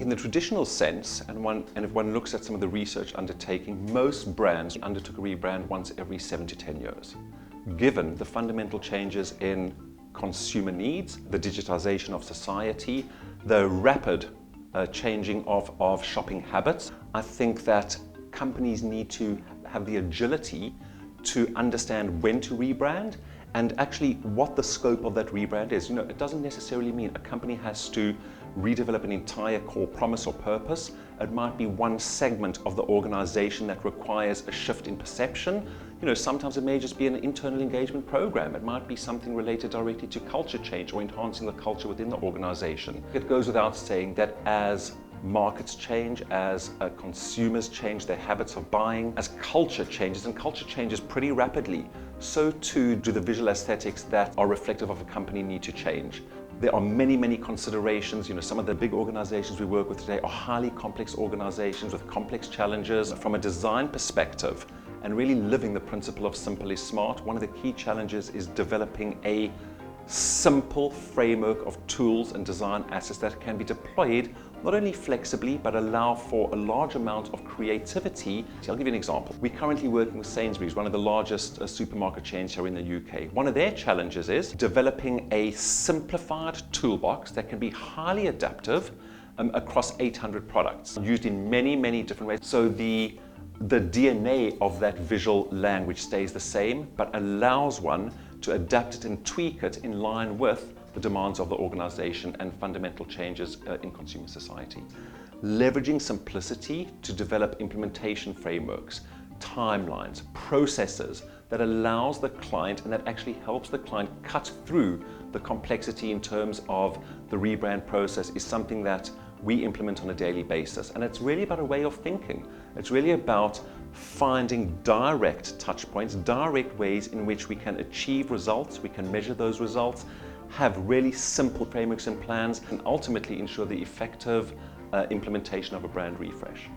in the traditional sense, and if one looks at some of the research undertaking, most brands undertook a rebrand once every 7 to 10 years. Given the fundamental changes in consumer needs, the digitization of society, the rapid changing of shopping habits, I think that companies need to have the agility to understand when to rebrand and actually what the scope of that rebrand is. It doesn't necessarily mean a company has to redevelop an entire core promise or purpose. It might be one segment of the organization that requires a shift in perception. Sometimes it may just be an internal engagement program. It might be something related directly to culture change or enhancing the culture within the organization. It goes without saying that as markets change, as consumers change their habits of buying, as culture changes, and culture changes pretty rapidly, so too do the visual aesthetics that are reflective of a company need to change. There are many, many considerations. Some of the big organizations we work with today are highly complex organizations with complex challenges. From a design perspective, and really living the principle of simple is smart, one of the key challenges is developing a simple framework of tools and design assets that can be deployed not only flexibly but allow for a large amount of creativity. I'll give you an example. We're currently working with Sainsbury's, one of the largest supermarket chains here in the UK. One of their challenges is developing a simplified toolbox that can be highly adaptive across 800 products, used in many, many different ways. So the DNA of that visual language stays the same, but allows one to adapt it and tweak it in line with the demands of the organization and fundamental changes in consumer society. Leveraging simplicity to develop implementation frameworks, timelines, processes that allows the client and that actually helps the client cut through the complexity in terms of the rebrand process is something that we implement on a daily basis. And it's really about a way of thinking. It's really about finding direct touch points, direct ways in which we can achieve results, we can measure those results, have really simple frameworks and plans, and ultimately ensure the effective implementation of a brand refresh.